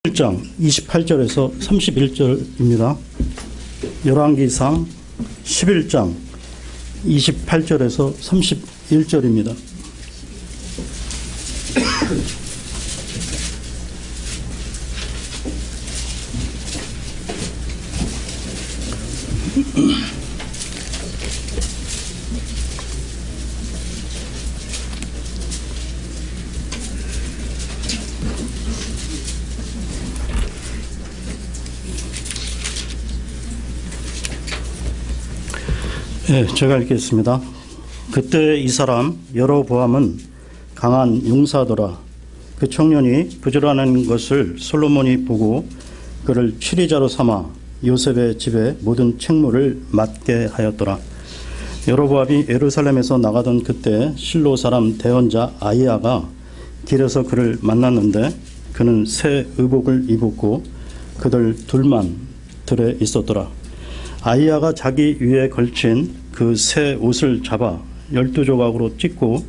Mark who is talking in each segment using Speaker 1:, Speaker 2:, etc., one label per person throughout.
Speaker 1: 1장 28절에서 31절입니다. 열왕기상 11장 28절에서 31절입니다. 네, 제가 읽겠습니다. 그때 이 사람 여로보암은 강한 용사더라. 그 청년이 부지런한 것을 솔로몬이 보고 그를 치리자로 삼아 요셉의 집에 모든 책무를 맡게 하였더라. 여로보암이 예루살렘에서 나가던 그때 실로 사람 대언자 아히야가 길에서 그를 만났는데 그는 새 의복을 입었고 그들 둘만 들에 있었더라. 아히야가 자기 위에 걸친 그 새 옷을 잡아 12조각으로 찢고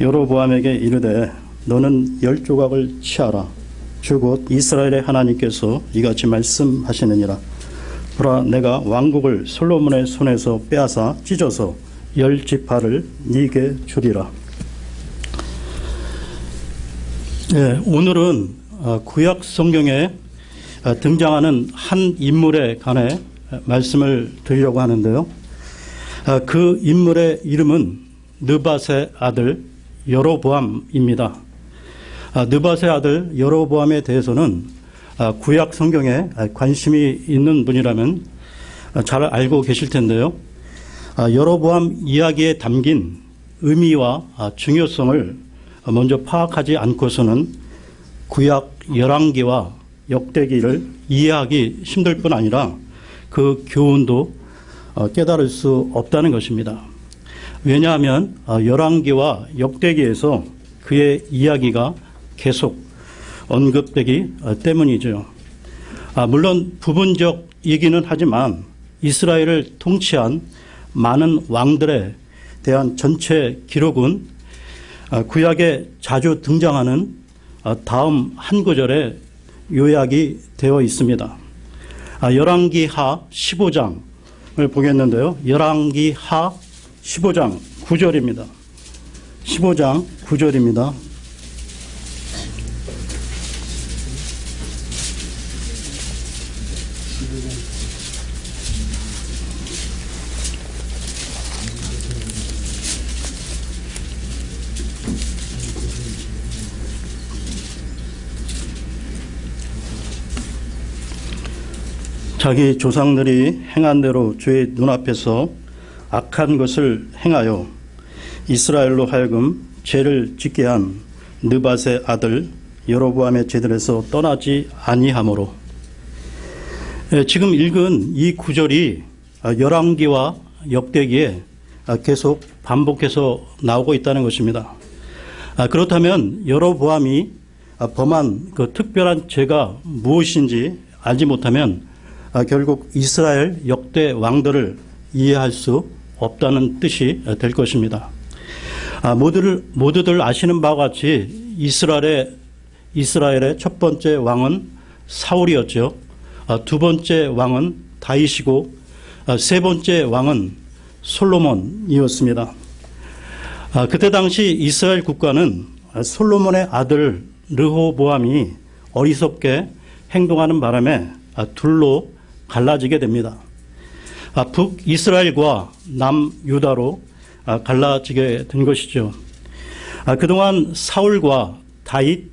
Speaker 1: 여로보암에게 이르되 너는 10조각을 취하라. 주 곧 이스라엘의 하나님께서 이같이 말씀하시느니라. 보라, 내가 왕국을 솔로몬의 손에서 빼앗아 찢어서 10지파를 네게 주리라. 네, 오늘은 구약 성경에 등장하는 한 인물에 관해 말씀을 드리려고 하는데요. 그 인물의 이름은 느밧의 아들 여로보암입니다. 느밧의 아들 여로보암에 대해서는 구약 성경에 관심이 있는 분이라면 잘 알고 계실 텐데요. 여로보암 이야기에 담긴 의미와 중요성을 먼저 파악하지 않고서는 구약 열왕기와 역대기를 이해하기 힘들 뿐 아니라 그 교훈도 깨달을 수 없다는 것입니다. 왜냐하면 열왕기와 역대기에서 그의 이야기가 계속 언급되기 때문이죠. 물론 부분적이기는 하지만 이스라엘을 통치한 많은 왕들에 대한 전체 기록은 구약에 자주 등장하는 다음 한 구절에 요약이 되어 있습니다. 열왕기하 15장을 보겠는데요. 열왕기하 15장 9절입니다. 15장 9절입니다. 자기 조상들이 행한 대로 주의 눈앞에서 악한 것을 행하여 이스라엘로 하여금 죄를 짓게 한 느밧의 아들 여로보암의 제들에서 떠나지 아니하므로. 지금 읽은 이 구절이 열왕기와 역대기에 계속 반복해서 나오고 있다는 것입니다. 그렇다면 여로보암이 범한 그 특별한 죄가 무엇인지 알지 못하면 결국 이스라엘 역대 왕들을 이해할 수 없다는 뜻이 될 것입니다. 모두들 아시는 바와 같이 이스라엘의 첫 번째 왕은 사울이었죠. 두 번째 왕은 다윗이고 세 번째 왕은 솔로몬이었습니다. 그때 당시 이스라엘 국가는 솔로몬의 아들 르호보암이 어리석게 행동하는 바람에 둘로 갈라지게 됩니다. 북이스라엘과 남유다로 갈라지게 된 것이죠. 그동안 사울과 다윗,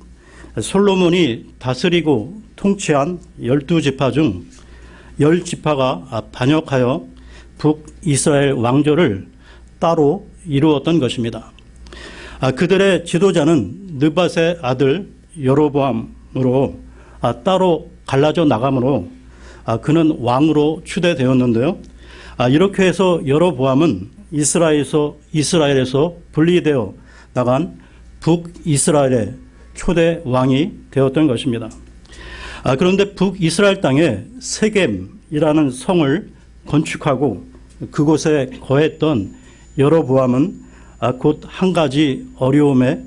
Speaker 1: 솔로몬이 다스리고 통치한 12지파 중 10지파가 반역하여 북이스라엘 왕조를 따로 이루었던 것입니다. 그들의 지도자는 느밧의 아들 여로보암으로 따로 갈라져 나가므로 그는 왕으로 추대되었는데요. 이렇게 해서 여로보암은 이스라엘에서 분리되어 나간 북이스라엘의 초대 왕이 되었던 것입니다. 그런데 북이스라엘 땅에 세겜이라는 성을 건축하고 그곳에 거했던 여로보암은 곧 한 가지 어려움에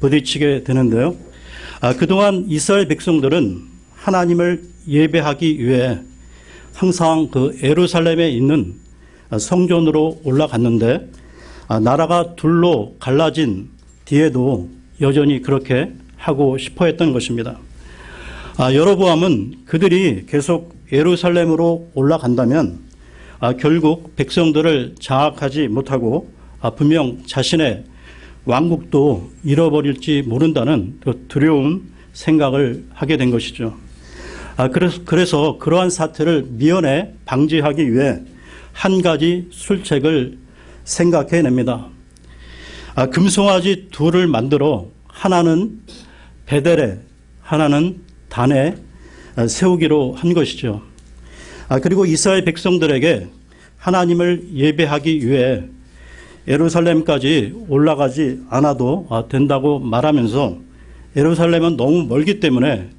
Speaker 1: 부딪히게 되는데요. 그동안 이스라엘 백성들은 하나님을 예배하기 위해 항상 그 예루살렘에 있는 성전으로 올라갔는데 나라가 둘로 갈라진 뒤에도 여전히 그렇게 하고 싶어 했던 것입니다. 여로보암은 그들이 계속 예루살렘으로 올라간다면 결국 백성들을 장악하지 못하고 분명 자신의 왕국도 잃어버릴지 모른다는 두려운 생각을 하게 된 것이죠. 그래서 그러한 사태를 미연에 방지하기 위해 한 가지 술책을 생각해냅니다. 금송아지 둘을 만들어 하나는 베델에 하나는 단에 세우기로 한 것이죠. 그리고 이스라엘 백성들에게 하나님을 예배하기 위해 예루살렘까지 올라가지 않아도 된다고 말하면서 예루살렘은 너무 멀기 때문에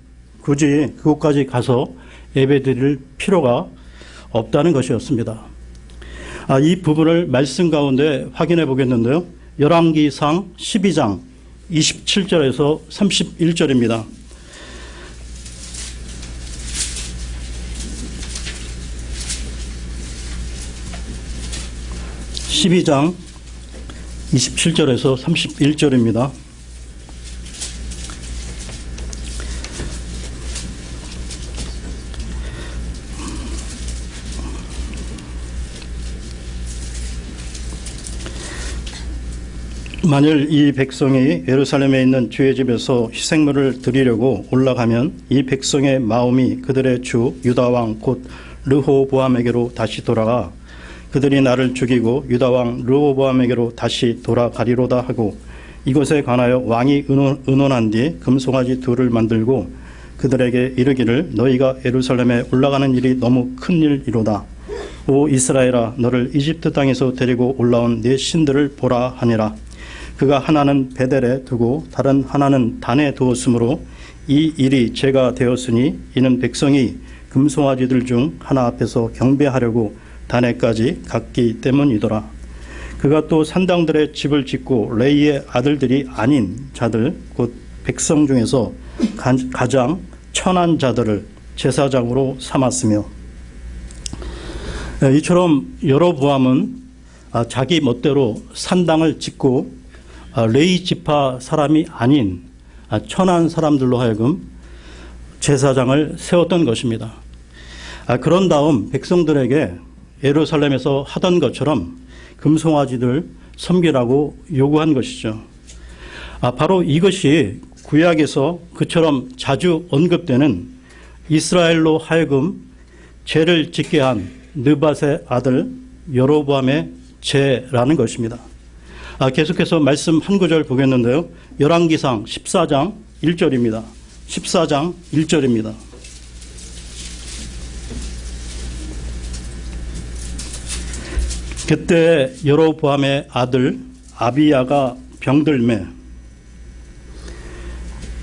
Speaker 1: 굳이 그곳까지 가서 예배드릴 필요가 없다는 것이었습니다. 이 부분을 말씀 가운데 확인해 보겠는데요. 열왕기상 12장 27절에서 31절입니다. (12장) 27절에서 31절입니다. 만일 이 백성이 예루살렘에 있는 주의 집에서 희생물을 드리려고 올라가면 이 백성의 마음이 그들의 주 유다왕 곧 르호보암에게로 다시 돌아가 그들이 나를 죽이고 유다왕 르호보암에게로 다시 돌아가리로다 하고 이것에 관하여 왕이 의논한 뒤 금송아지 둘을 만들고 그들에게 이르기를 너희가 예루살렘에 올라가는 일이 너무 큰 일이로다. 오 이스라엘아 너를 이집트 땅에서 데리고 올라온 네 신들을 보라 하니라. 그가 하나는 베델에 두고 다른 하나는 단에 두었으므로 이 일이 죄가 되었으니 이는 백성이 금송아지들 중 하나 앞에서 경배하려고 단에까지 갔기 때문이더라. 그가 또 산당들의 집을 짓고 레이의 아들들이 아닌 자들 곧 백성 중에서 가장 천한 자들을 제사장으로 삼았으며 이처럼 여로보암은 자기 멋대로 산당을 짓고 레이 지파 사람이 아닌 천한 사람들로 하여금 제사장을 세웠던 것입니다. 그런 다음 백성들에게 예루살렘에서 하던 것처럼 금송아지들 섬기라고 요구한 것이죠. 바로 이것이 구약에서 그처럼 자주 언급되는 이스라엘로 하여금 죄를 짓게 한 느밧의 아들 여로보암의 죄라는 것입니다. 계속해서 말씀 한 구절 보겠는데요. 열왕기상 14장 1절입니다. 14장 1절입니다. 그때 여로보암의 아들 아비야가 병들매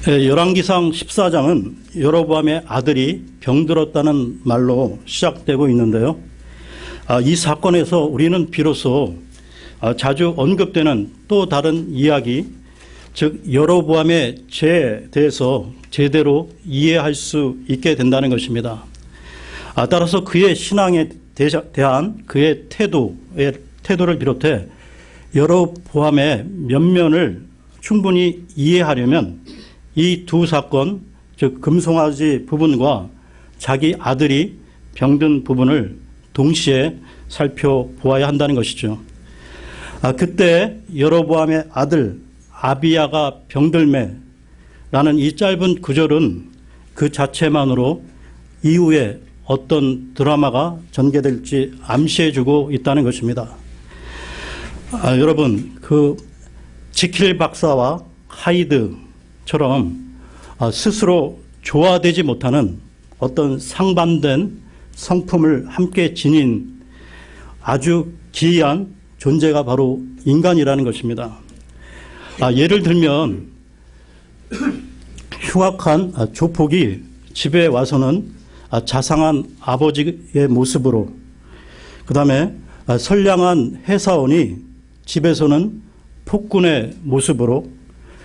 Speaker 1: 열왕기상 14장은 여로보암의 아들이 병들었다는 말로 시작되고 있는데요. 이 사건에서 우리는 비로소 자주 언급되는 또 다른 이야기, 즉 여로보암의 죄에 대해서 제대로 이해할 수 있게 된다는 것입니다. 따라서 그의 신앙에 대한 그의 태도를 비롯해 여로보암의 면면을 충분히 이해하려면 이 두 사건, 즉 금송아지 부분과 자기 아들이 병든 부분을 동시에 살펴보아야 한다는 것이죠. 그때 여로보암의 아들 아비야가 병들매라는 이 짧은 구절은 그 자체만으로 이후에 어떤 드라마가 전개될지 암시해주고 있다는 것입니다. 여러분, 그 지킬 박사와 하이드처럼 스스로 조화되지 못하는 어떤 상반된 성품을 함께 지닌 아주 기이한 존재가 바로 인간이라는 것입니다. 예를 들면 흉악한 조폭이 집에 와서는 자상한 아버지의 모습으로, 그 다음에 선량한 회사원이 집에서는 폭군의 모습으로,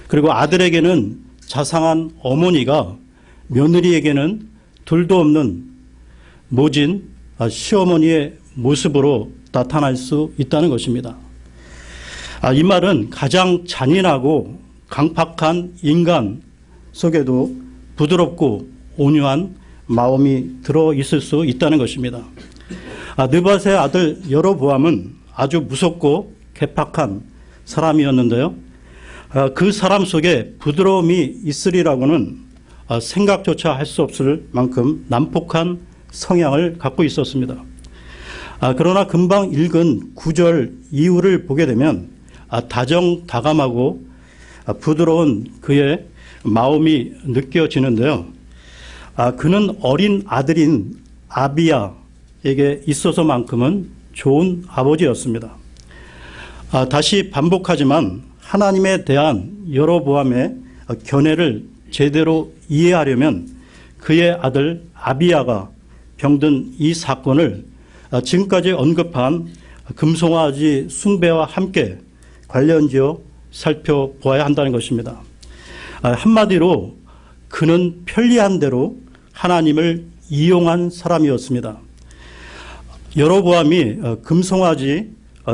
Speaker 1: 그리고 아들에게는 자상한 어머니가 며느리에게는 둘도 없는 모진 시어머니의 모습으로 나타날 수 있다는 것입니다. 이 말은 가장 잔인하고 강팍한 인간 속에도 부드럽고 온유한 마음이 들어 있을 수 있다는 것입니다. 느밧의 아들 여로보암은 아주 무섭고 괴팍한 사람이었는데요. 그 사람 속에 부드러움이 있으리라고는 생각조차 할 수 없을 만큼 난폭한 성향을 갖고 있었습니다. 그러나 금방 읽은 9절 이후를 보게 되면 다정다감하고 부드러운 그의 마음이 느껴지는데요. 그는 어린 아들인 아비야에게 있어서만큼은 좋은 아버지였습니다. 다시 반복하지만 하나님에 대한 여로보암의 견해를 제대로 이해하려면 그의 아들 아비야가 병든 이 사건을 지금까지 언급한 금송아지 숭배와 함께 관련지어 살펴보아야 한다는 것입니다. 한마디로 그는 편리한 대로 하나님을 이용한 사람이었습니다. 여로보암이 금송아지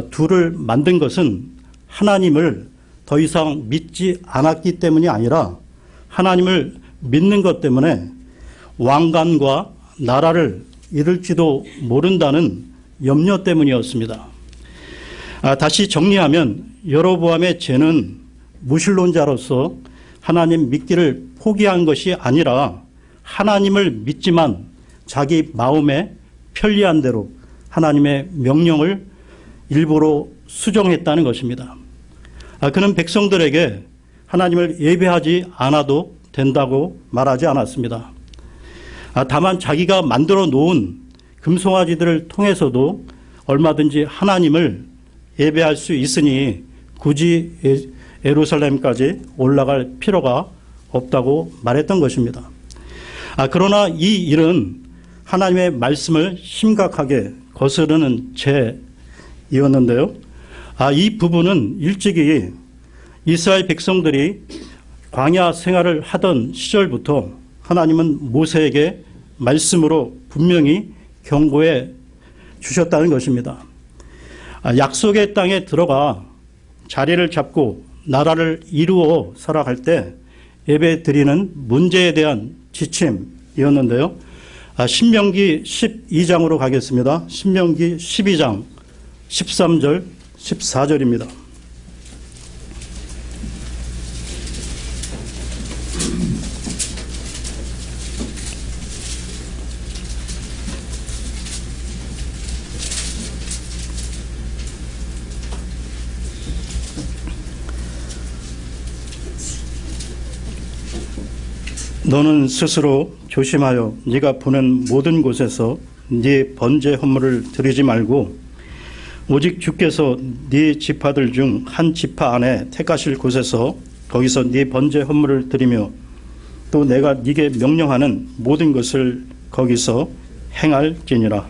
Speaker 1: 둘을 만든 것은 하나님을 더 이상 믿지 않았기 때문이 아니라 하나님을 믿는 것 때문에 왕관과 나라를 잃을지도 모른다는 염려 때문이었습니다. 다시 정리하면 여로보암의 죄는 무신론자로서 하나님 믿기를 포기한 것이 아니라 하나님을 믿지만 자기 마음에 편리한 대로 하나님의 명령을 일부러 수정했다는 것입니다. 그는 백성들에게 하나님을 예배하지 않아도 된다고 말하지 않았습니다. 다만 자기가 만들어 놓은 금송아지들을 통해서도 얼마든지 하나님을 예배할 수 있으니 굳이 예루살렘까지 올라갈 필요가 없다고 말했던 것입니다. 그러나 이 일은 하나님의 말씀을 심각하게 거스르는 죄이었는데요. 이 부분은 일찍이 이스라엘 백성들이 광야 생활을 하던 시절부터 하나님은 모세에게 말씀으로 분명히 경고해 주셨다는 것입니다. 약속의 땅에 들어가 자리를 잡고 나라를 이루어 살아갈 때 예배 드리는 문제에 대한 지침이었는데요. 신명기 12장으로 가겠습니다. 신명기 12장 13절 14절입니다. 너는 스스로 조심하여 네가 보낸 모든 곳에서 네 번제 헌물을 드리지 말고 오직 주께서 네 지파들 중 한 지파 안에 택하실 곳에서 거기서 네 번제 헌물을 드리며 또 내가 네게 명령하는 모든 것을 거기서 행할지니라.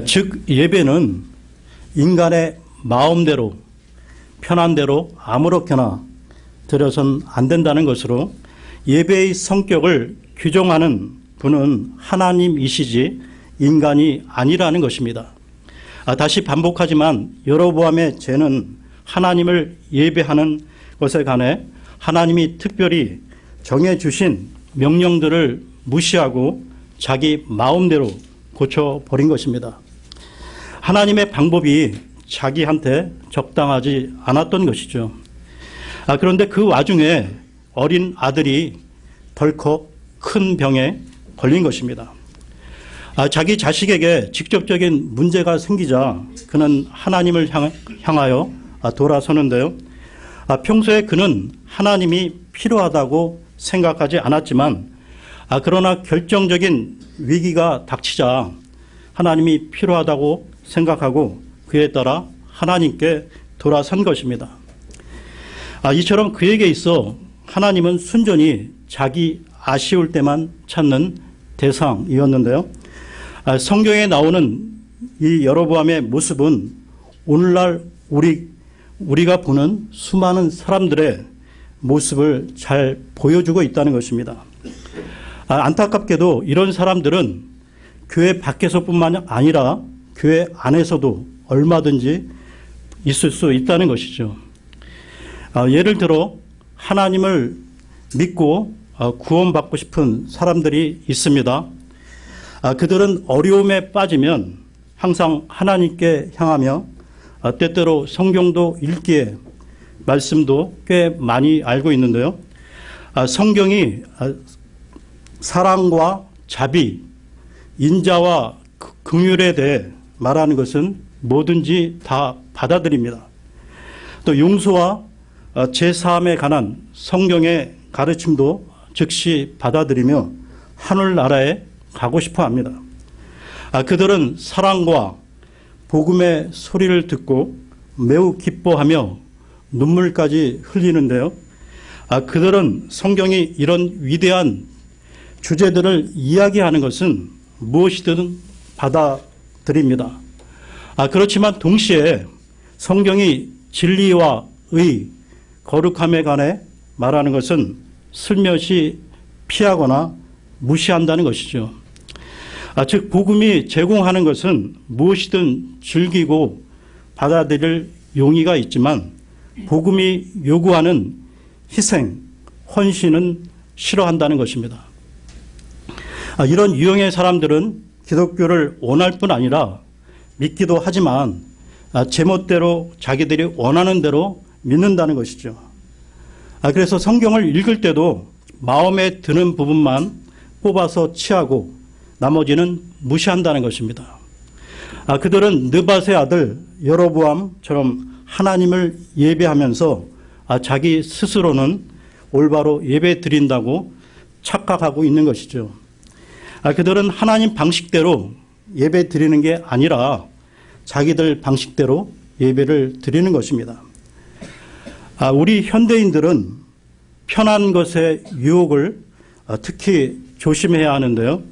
Speaker 1: 즉 예배는 인간의 마음대로 편한 대로 아무렇게나 드려선 안 된다는 것으로 예배의 성격을 규정하는 분은 하나님이시지 인간이 아니라는 것입니다. 다시 반복하지만 여로보암의 죄는 하나님을 예배하는 것에 관해 하나님이 특별히 정해주신 명령들을 무시하고 자기 마음대로 고쳐버린 것입니다. 하나님의 방법이 자기한테 적당하지 않았던 것이죠. 그런데 그 와중에 어린 아들이 덜컥 큰 병에 걸린 것입니다. 자기 자식에게 직접적인 문제가 생기자 그는 하나님을 향하여 돌아서는데요. 평소에 그는 하나님이 필요하다고 생각하지 않았지만 그러나 결정적인 위기가 닥치자 하나님이 필요하다고 생각하고 그에 따라 하나님께 돌아선 것입니다. 이처럼 그에게 있어 하나님은 순전히 자기 아쉬울 때만 찾는 대상이었는데요. 성경에 나오는 이 여로보암의 모습은 오늘날 우리가 보는 수많은 사람들의 모습을 잘 보여주고 있다는 것입니다. 안타깝게도 이런 사람들은 교회 밖에서뿐만 아니라 교회 안에서도 얼마든지 있을 수 있다는 것이죠. 예를 들어 하나님을 믿고 구원받고 싶은 사람들이 있습니다. 그들은 어려움에 빠지면 항상 하나님께 향하며 때때로 성경도 읽기에 말씀도 꽤 많이 알고 있는데요. 성경이 사랑과 자비, 인자와 긍휼에 대해 말하는 것은 뭐든지 다 받아들입니다. 또 용서와 제사함에 관한 성경의 가르침도 즉시 받아들이며 하늘나라에 가고 싶어 합니다. 그들은 사랑과 복음의 소리를 듣고 매우 기뻐하며 눈물까지 흘리는데요. 그들은 성경이 이런 위대한 주제들을 이야기하는 것은 무엇이든 받아들입니다. 그렇지만 동시에 성경이 진리와 의, 거룩함에 관해 말하는 것은 슬며시 피하거나 무시한다는 것이죠. 즉 복음이 제공하는 것은 무엇이든 즐기고 받아들일 용의가 있지만 복음이 요구하는 희생, 헌신은 싫어한다는 것입니다. 이런 유형의 사람들은 기독교를 원할 뿐 아니라 믿기도 하지만 제멋대로 자기들이 원하는 대로 믿는다는 것이죠. 그래서 성경을 읽을 때도 마음에 드는 부분만 뽑아서 취하고 나머지는 무시한다는 것입니다. 그들은 느밧의 아들 여로보암처럼 하나님을 예배하면서 자기 스스로는 올바로 예배 드린다고 착각하고 있는 것이죠. 그들은 하나님 방식대로 예배 드리는 게 아니라 자기들 방식대로 예배를 드리는 것입니다. 우리 현대인들은 편한 것의 유혹을 특히 조심해야 하는데요.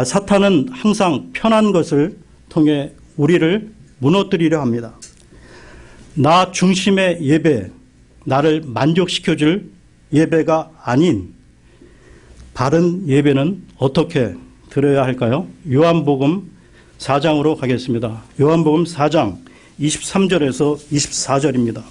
Speaker 1: 사탄은 항상 편한 것을 통해 우리를 무너뜨리려 합니다. 나 중심의 예배, 나를 만족시켜줄 예배가 아닌 바른 예배는 어떻게 드려야 할까요? 요한복음 4장으로 가겠습니다. 요한복음 4장 23절에서 24절입니다.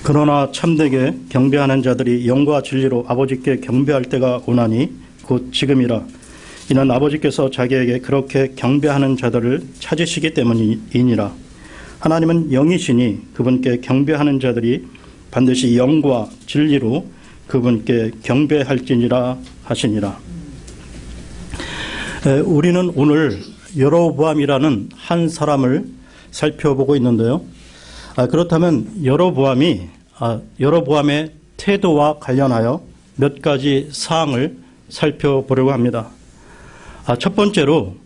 Speaker 1: 그러나 참되게 경배하는 자들이 영과 진리로 아버지께 경배할 때가 오나니 곧 지금이라. 이는 아버지께서 자기에게 그렇게 경배하는 자들을 찾으시기 때문이니라. 하나님은 영이시니 그분께 경배하는 자들이 반드시 영과 진리로 그분께 경배할지니라 하시니라. 우리는 오늘 여로보암이라는 한 사람을 살펴보고 있는데요. 그렇다면 여로보암의 태도와 관련하여 몇 가지 사항을 살펴보려고 합니다. 첫 번째로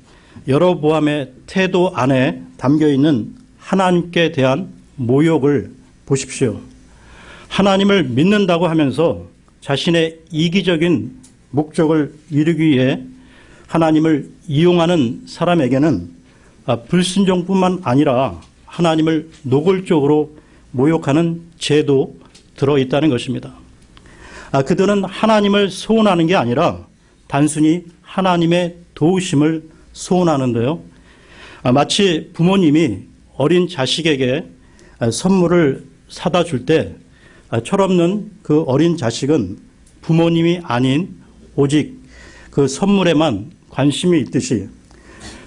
Speaker 1: 여로보암의 태도 안에 담겨있는 하나님께 대한 모욕을 보십시오. 하나님을 믿는다고 하면서 자신의 이기적인 목적을 이루기 위해 하나님을 이용하는 사람에게는 불순종뿐만 아니라 하나님을 노골적으로 모욕하는 죄도 들어있다는 것입니다. 그들은 하나님을 소원하는 게 아니라 단순히 하나님의 도우심을 소원하는데요. 마치 부모님이 어린 자식에게 선물을 사다 줄 때 철없는 그 어린 자식은 부모님이 아닌 오직 그 선물에만 관심이 있듯이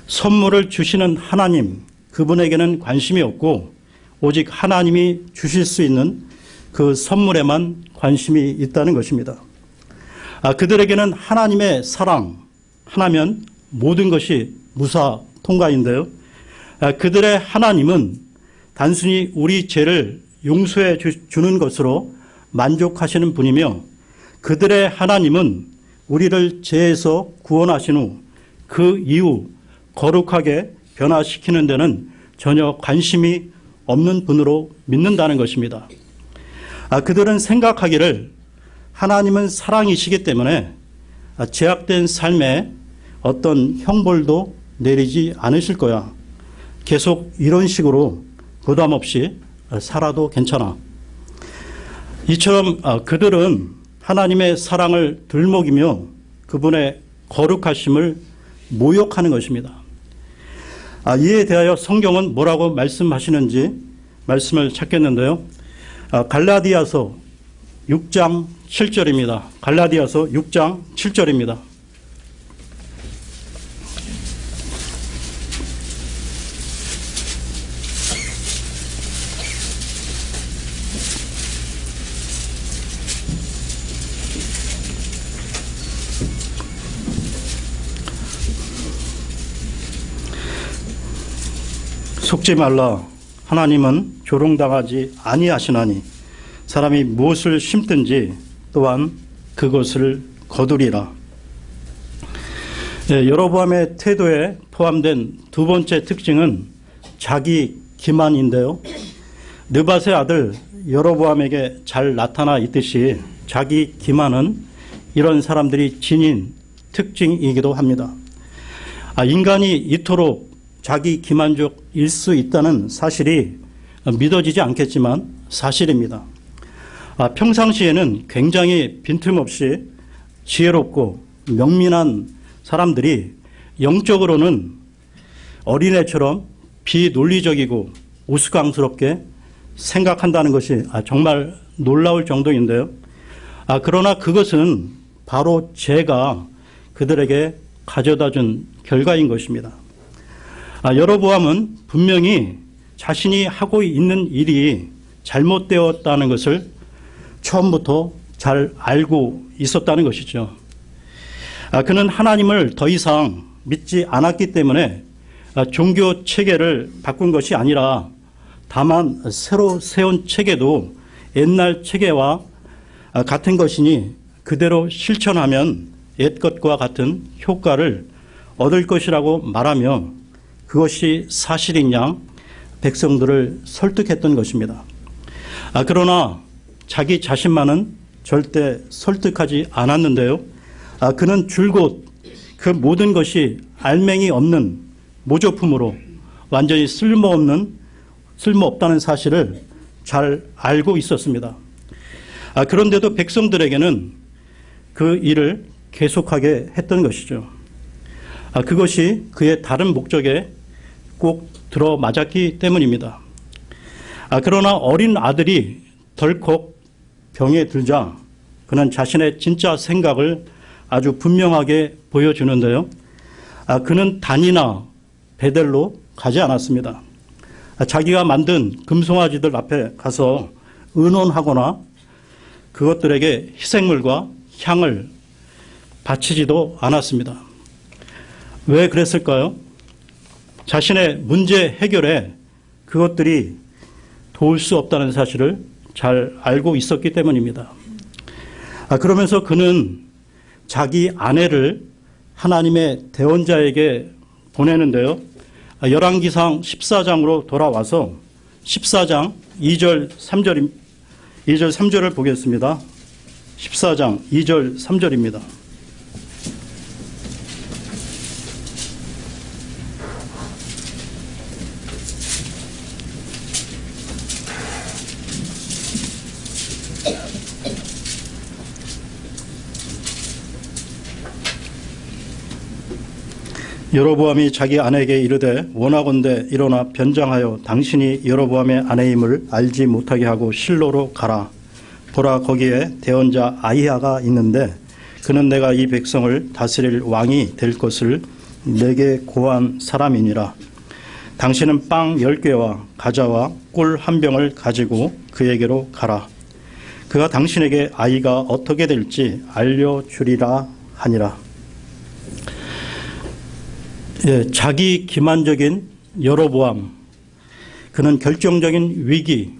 Speaker 1: 선물을 주시는 하나님, 그분에게는 관심이 없고 오직 하나님이 주실 수 있는 그 선물에만 관심이 있다는 것입니다. 그들에게는 하나님의 사랑 하나면 모든 것이 무사통과인데요. 그들의 하나님은 단순히 우리 죄를 용서해 주는 것으로 만족하시는 분이며 그들의 하나님은 우리를 죄에서 구원하신 후 그 이후 거룩하게 변화시키는 데는 전혀 관심이 없는 분으로 믿는다는 것입니다. 그들은 생각하기를 하나님은 사랑이시기 때문에 제약된 삶에 어떤 형벌도 내리지 않으실 거야. 계속 이런 식으로 부담 없이 살아도 괜찮아. 이처럼 그들은 하나님의 사랑을 들먹이며 그분의 거룩하심을 모욕하는 것입니다. 이에 대하여 성경은 뭐라고 말씀하시는지 말씀을 찾겠는데요. 갈라디아서 6장 7절입니다. 갈라디아서 6장 7절입니다. 속지 말라. 하나님은 조롱당하지 아니하시나니 사람이 무엇을 심든지 또한 그것을 거두리라. 여로보암의 태도에 포함된 두 번째 특징은 자기 기만인데요. 느밧의 아들 여로보암에게 잘 나타나 있듯이 자기 기만은 이런 사람들이 지닌 특징이기도 합니다. 인간이 이토록 자기 기만족일 수 있다는 사실이 믿어지지 않겠지만 사실입니다. 평상시에는 굉장히 빈틈없이 지혜롭고 명민한 사람들이 영적으로는 어린애처럼 비논리적이고 우스꽝스럽게 생각한다는 것이 정말 놀라울 정도인데요. 그러나 그것은 바로 죄가 그들에게 가져다 준 결과인 것입니다. 여로보암은 분명히 자신이 하고 있는 일이 잘못되었다는 것을 처음부터 잘 알고 있었다는 것이죠. 그는 하나님을 더 이상 믿지 않았기 때문에 종교 체계를 바꾼 것이 아니라 다만 새로 세운 체계도 옛날 체계와 같은 것이니 그대로 실천하면 옛것과 같은 효과를 얻을 것이라고 말하며 그것이 사실인 양 백성들을 설득했던 것입니다. 그러나 자기 자신만은 절대 설득하지 않았는데요. 그는 줄곧 그 모든 것이 알맹이 없는 모조품으로 완전히 쓸모없다는 사실을 잘 알고 있었습니다. 그런데도 백성들에게는 그 일을 계속하게 했던 것이죠. 그것이 그의 다른 목적에 꼭 들어맞았기 때문입니다. 그러나 어린 아들이 덜컥 병에 들자 그는 자신의 진짜 생각을 아주 분명하게 보여주는데요. 그는 단이나 베델로 가지 않았습니다. 자기가 만든 금송아지들 앞에 가서 의논하거나 그것들에게 희생물과 향을 바치지도 않았습니다. 왜 그랬을까요? 자신의 문제 해결에 그것들이 도울 수 없다는 사실을 잘 알고 있었기 때문입니다. 그러면서 그는 자기 아내를 하나님의 대언자에게 보내는데요. 열왕기상 14장으로 돌아와서 14장 2절 3절을 보겠습니다. 14장 2절 3절입니다. 여로보암이 자기 아내에게 이르되 원하건대 일어나 변장하여 당신이 여로보암의 아내임을 알지 못하게 하고 실로로 가라. 보라 거기에 대언자 아히야가 있는데 그는 내가 이 백성을 다스릴 왕이 될 것을 내게 고한 사람이니라. 당신은 빵 10개와 과자와 꿀 1병을 가지고 그에게로 가라. 그가 당신에게 아이가 어떻게 될지 알려주리라 하니라. 자기 기만적인 여로보암, 그는 결정적인 위기,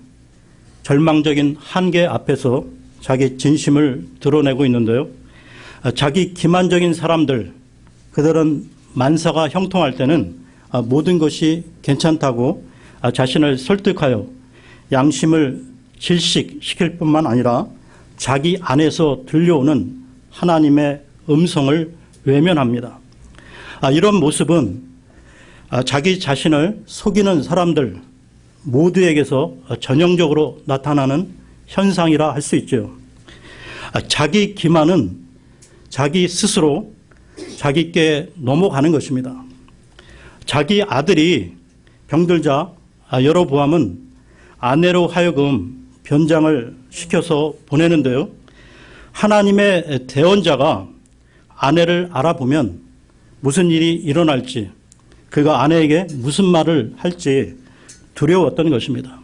Speaker 1: 절망적인 한계 앞에서 자기 진심을 드러내고 있는데요. 자기 기만적인 사람들, 그들은 만사가 형통할 때는 모든 것이 괜찮다고 자신을 설득하여 양심을 질식시킬 뿐만 아니라 자기 안에서 들려오는 하나님의 음성을 외면합니다. 이런 모습은 자기 자신을 속이는 사람들 모두에게서 전형적으로 나타나는 현상이라 할 수 있죠. 자기 기만은 자기 스스로 자기께 넘어가는 것입니다. 자기 아들이 병들자 여로보암은 아내로 하여금 변장을 시켜서 보내는데요. 하나님의 대언자가 아내를 알아보면 무슨 일이 일어날지, 그가 아내에게 무슨 말을 할지 두려웠던 것입니다.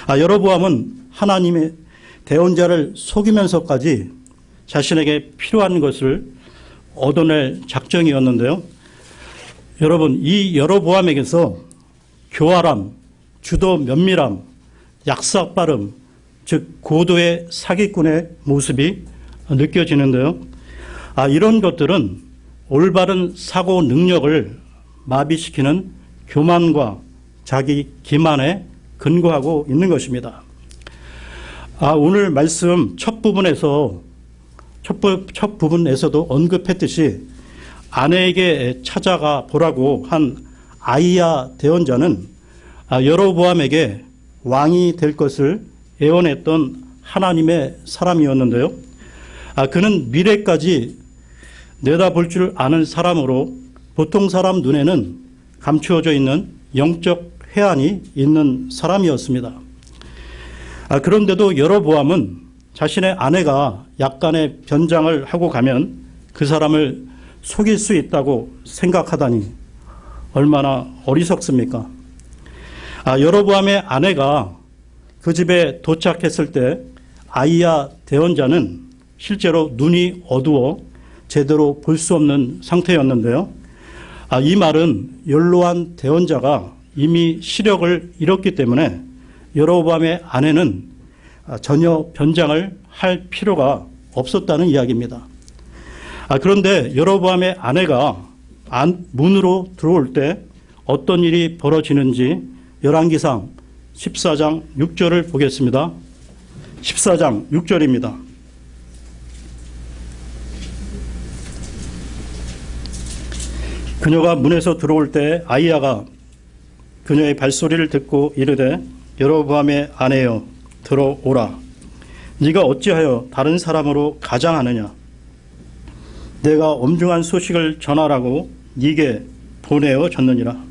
Speaker 1: 여로보암은 하나님의 대언자를 속이면서까지 자신에게 필요한 것을 얻어낼 작정이었는데요. 여러분, 이 여로보암에게서 교활함, 주도 면밀함, 약삭빠름, 즉 고도의 사기꾼의 모습이 느껴지는데요. 이런 것들은 올바른 사고 능력을 마비시키는 교만과 자기 기만에 근거하고 있는 것입니다. 오늘 말씀 첫 부분에서도 언급했듯이 아내에게 찾아가 보라고 한 아이야 대언자는 여로보암에게 왕이 될 것을 예언했던 하나님의 사람이었는데요. 그는 미래까지 내다볼 줄 아는 사람으로 보통 사람 눈에는 감추어져 있는 영적 회한이 있는 사람이었습니다. 그런데도 여로보암은 자신의 아내가 약간의 변장을 하고 가면 그 사람을 속일 수 있다고 생각하다니 얼마나 어리석습니까? 여로보암의 아내가 그 집에 도착했을 때 아이야 대언자는 실제로 눈이 어두워 제대로 볼 수 없는 상태였는데요. 이 말은 연로한 대언자가 이미 시력을 잃었기 때문에 여로보암의 아내는 전혀 변장을 할 필요가 없었다는 이야기입니다. 그런데 여로보암의 아내가 문으로 들어올 때 어떤 일이 벌어지는지 열왕기상 14장 6절을 보겠습니다. 14장 6절입니다. 그녀가 문에서 들어올 때 아이야가 그녀의 발소리를 듣고 이르되 여로보암의 아내여 들어오라. 네가 어찌하여 다른 사람으로 가장하느냐. 내가 엄중한 소식을 전하라고 네게 보내어 줬느니라.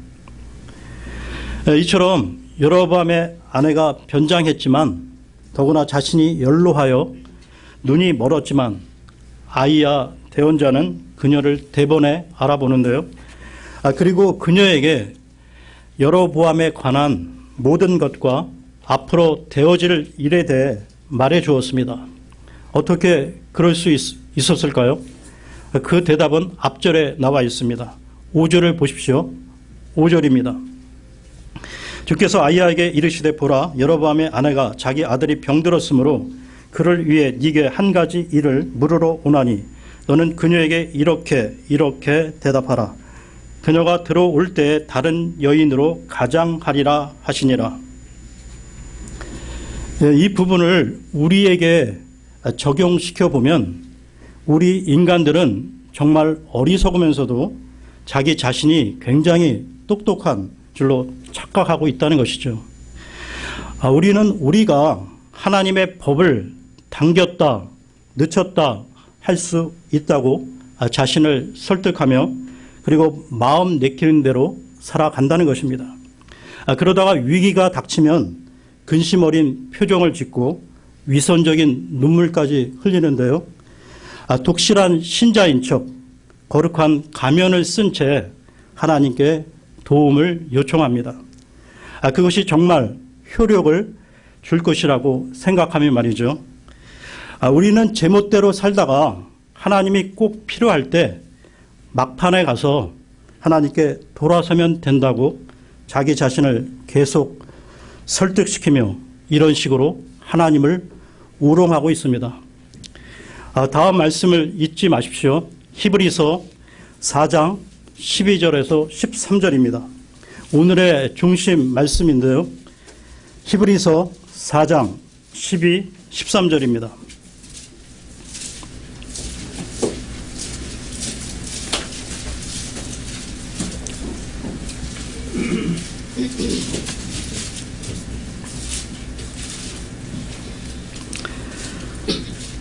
Speaker 1: 이처럼 여로보암의 아내가 변장했지만 더구나 자신이 연로하여 눈이 멀었지만 아이야 대언자는 그녀를 대번에 알아보는데요. 그리고 그녀에게 여로보암에 관한 모든 것과 앞으로 되어질 일에 대해 말해 주었습니다. 어떻게 그럴 수 있었을까요? 그 대답은 앞절에 나와 있습니다. 5절을 보십시오. 5절입니다. 주께서 아이야에게 이르시되 보라 여로보암의 아내가 자기 아들이 병들었으므로 그를 위해 네게 한 가지 일을 물으러 오나니 너는 그녀에게 이렇게 대답하라. 그녀가 들어올 때 다른 여인으로 가장하리라 하시니라. 이 부분을 우리에게 적용시켜 보면 우리 인간들은 정말 어리석으면서도 자기 자신이 굉장히 똑똑한 줄로 착각하고 있다는 것이죠. 우리는 우리가 하나님의 법을 당겼다, 늦췄다 할 수 있다고 자신을 설득하며 그리고 마음 내키는 대로 살아간다는 것입니다. 그러다가 위기가 닥치면 근심 어린 표정을 짓고 위선적인 눈물까지 흘리는데요. 독실한 신자인 척 거룩한 가면을 쓴 채 하나님께 도움을 요청합니다. 그것이 정말 효력을 줄 것이라고 생각하며 말이죠. 우리는 제멋대로 살다가 하나님이 꼭 필요할 때 막판에 가서 하나님께 돌아서면 된다고 자기 자신을 계속 설득시키며 이런 식으로 하나님을 우롱하고 있습니다. 다음 말씀을 잊지 마십시오. 히브리서 4장 12절에서 13절입니다. 오늘의 중심 말씀인데요. 히브리서 4장 12, 13절입니다.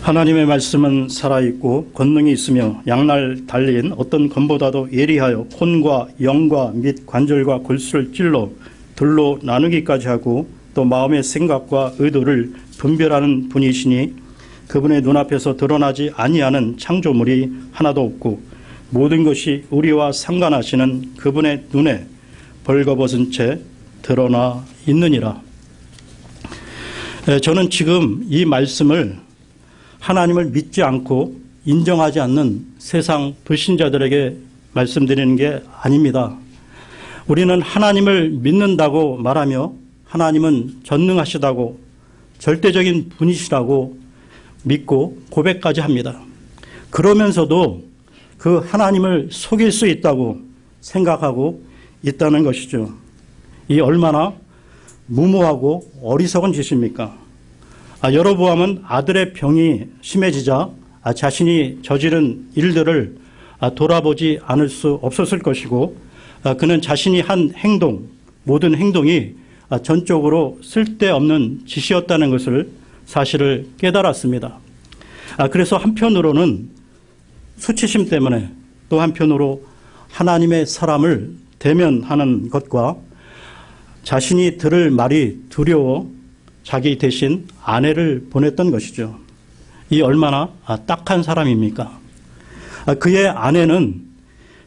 Speaker 1: 하나님의 말씀은 살아있고 권능이 있으며 양날 달린 어떤 검보다도 예리하여 혼과 영과 및 관절과 골수를 찔러 둘로 나누기까지 하고 또 마음의 생각과 의도를 분별하는 분이시니 그분의 눈앞에서 드러나지 아니하는 창조물이 하나도 없고 모든 것이 우리와 상관하시는 그분의 눈에 벌거벗은 채 드러나 있느니라. 저는 지금 이 말씀을 하나님을 믿지 않고 인정하지 않는 세상 불신자들에게 말씀드리는 게 아닙니다. 우리는 하나님을 믿는다고 말하며 하나님은 전능하시다고 절대적인 분이시라고 믿고 고백까지 합니다. 그러면서도 그 하나님을 속일 수 있다고 생각하고 있다는 것이죠. 이 얼마나 무모하고 어리석은 짓입니까? 여로보암은 아들의 병이 심해지자 자신이 저지른 일들을 돌아보지 않을 수 없었을 것이고 그는 자신이 한 행동, 모든 행동이 전적으로 쓸데없는 짓이었다는 것을 사실을 깨달았습니다. 그래서 한편으로는 수치심 때문에 또 한편으로 하나님의 사람을 대면하는 것과 자신이 들을 말이 두려워 자기 대신 아내를 보냈던 것이죠. 이 얼마나 딱한 사람입니까? 그의 아내는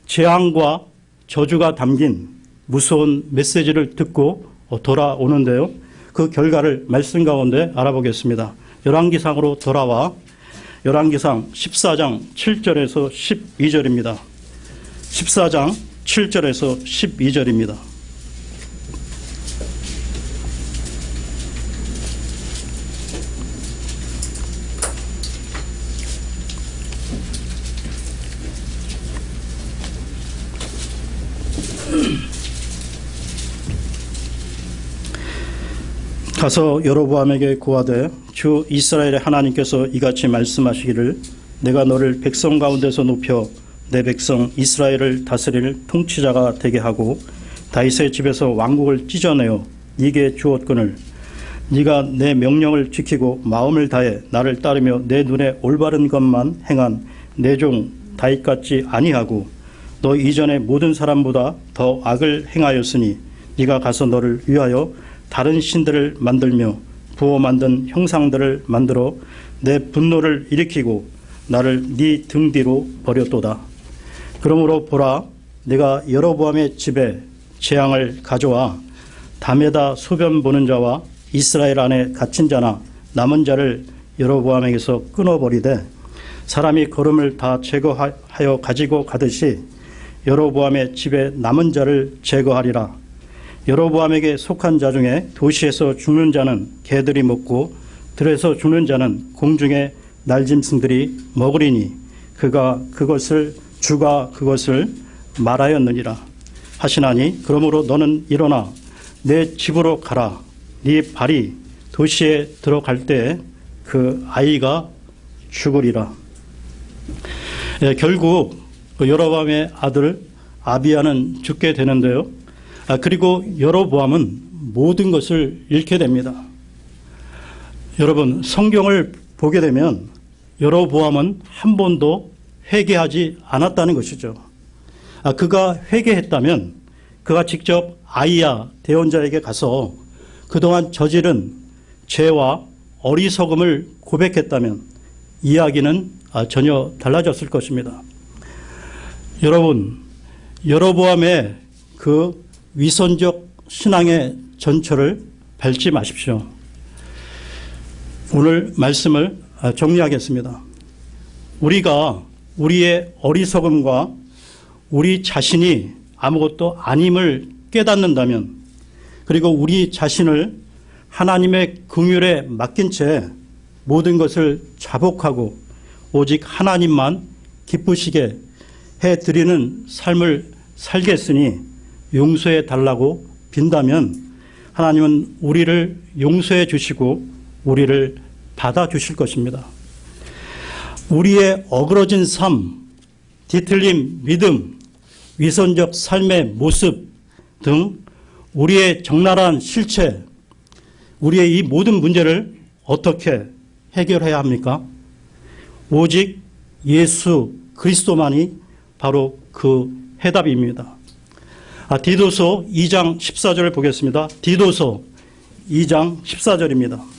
Speaker 1: 재앙과 저주가 담긴 무서운 메시지를 듣고 돌아오는데요. 그 결과를 말씀 가운데 알아보겠습니다. 열왕기상으로 돌아와 열왕기상 14장 7절에서 12절입니다. 14장 7절에서 12절입니다. 가서 여로보암에게 고하되 주 이스라엘의 하나님께서 이같이 말씀하시기를 내가 너를 백성 가운데서 높여 내 백성 이스라엘을 다스릴 통치자가 되게 하고 다윗의 집에서 왕국을 찢어내어 네게 주었거늘 네가 내 명령을 지키고 마음을 다해 나를 따르며 내 눈에 올바른 것만 행한 내 종 다윗 같지 아니하고 너 이전의 모든 사람보다 더 악을 행하였으니 네가 가서 너를 위하여 다른 신들을 만들며 부어 만든 형상들을 만들어 내 분노를 일으키고 나를 네 등 뒤로 버렸도다. 그러므로 보라, 내가 여로보암의 집에 재앙을 가져와 담에다 소변 보는 자와 이스라엘 안에 갇힌 자나 남은 자를 여로보암에게서 끊어버리되 사람이 걸음을 다 제거하여 가지고 가듯이 여로보암의 집에 남은 자를 제거하리라. 여로보암에게 속한 자 중에 도시에서 죽는 자는 개들이 먹고 들에서 죽는 자는 공중의 날짐승들이 먹으리니 주가 그것을 말하였느니라 하시나니 그러므로 너는 일어나 내 집으로 가라. 네 발이 도시에 들어갈 때 그 아이가 죽으리라. 결국 여로보암의 아들 아비야는 죽게 되는데요. 그리고 여로보암은 모든 것을 잃게 됩니다. 여러분, 성경을 보게 되면 여로보암은 한 번도 회개하지 않았다는 것이죠. 그가 회개했다면 그가 직접 아이야 대언자에게 가서 그동안 저지른 죄와 어리석음을 고백했다면 이야기는 전혀 달라졌을 것입니다. 여러분, 여로보암의 그 위선적 신앙의 전철을 밟지 마십시오. 오늘 말씀을 정리하겠습니다. 우리가 우리의 어리석음과 우리 자신이 아무것도 아님을 깨닫는다면, 그리고 우리 자신을 하나님의 긍휼에 맡긴 채 모든 것을 자복하고 오직 하나님만 기쁘시게 해드리는 삶을 살겠으니 용서해 달라고 빈다면 하나님은 우리를 용서해 주시고 우리를 받아주실 것입니다. 우리의 어그러진 삶, 뒤틀린 믿음, 위선적 삶의 모습 등 우리의 적나라한 실체, 우리의 이 모든 문제를 어떻게 해결해야 합니까? 오직 예수 그리스도만이 바로 그 해답입니다. 디도서 2장 14절을 보겠습니다. 디도서 2장 14절입니다.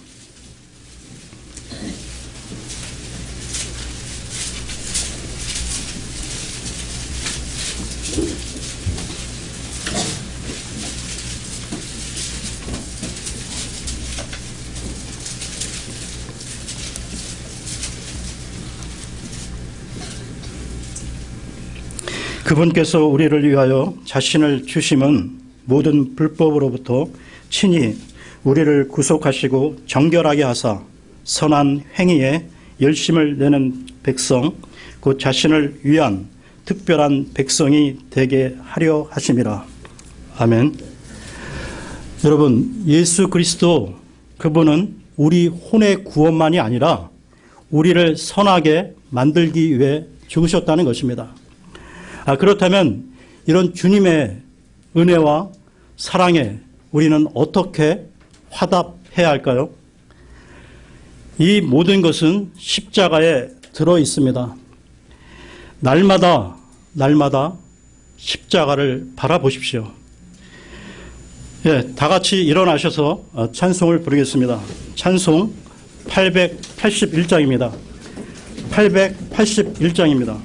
Speaker 1: 그분께서 우리를 위하여 자신을 주심은 모든 불법으로부터 친히 우리를 구속하시고 정결하게 하사 선한 행위에 열심을 내는 백성 곧 자신을 위한 특별한 백성이 되게 하려 하심이라. 아멘. 여러분, 예수 그리스도 그분은 우리 혼의 구원만이 아니라 우리를 선하게 만들기 위해 죽으셨다는 것입니다. 그렇다면 이런 주님의 은혜와 사랑에 우리는 어떻게 화답해야 할까요? 이 모든 것은 십자가에 들어 있습니다. 날마다 십자가를 바라보십시오. 다 같이 일어나셔서 찬송을 부르겠습니다. 찬송 881장입니다. 881장입니다.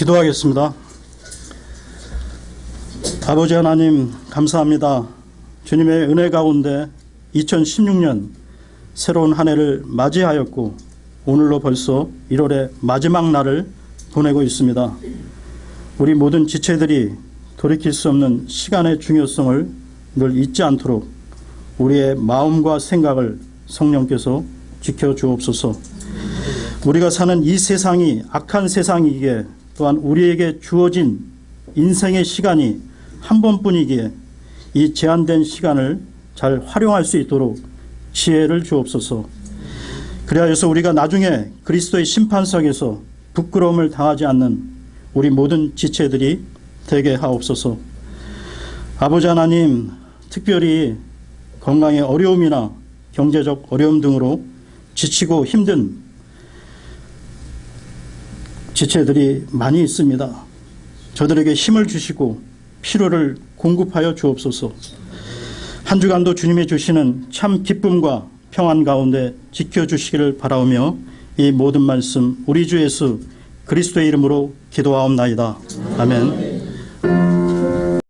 Speaker 1: 기도하겠습니다. 아버지 하나님 감사합니다. 주님의 은혜 가운데 2016년 새로운 한 해를 맞이하였고 오늘로 벌써 1월의 마지막 날을 보내고 있습니다. 우리 모든 지체들이 돌이킬 수 없는 시간의 중요성을 늘 잊지 않도록 우리의 마음과 생각을 성령께서 지켜주옵소서. 우리가 사는 이 세상이 악한 세상이기에 또한 우리에게 주어진 인생의 시간이 한 번뿐이기에 이 제한된 시간을 잘 활용할 수 있도록 지혜를 주옵소서. 그리하여서 우리가 나중에 그리스도의 심판석에서 부끄러움을 당하지 않는 우리 모든 지체들이 되게 하옵소서. 아버지 하나님, 특별히 건강의 어려움이나 경제적 어려움 등으로 지치고 힘든 지체들이 많이 있습니다. 저들에게 힘을 주시고 피로를 공급하여 주옵소서. 한 주간도 주님이 주시는 참 기쁨과 평안 가운데 지켜주시기를 바라오며 이 모든 말씀 우리 주 예수 그리스도의 이름으로 기도하옵나이다. 아멘.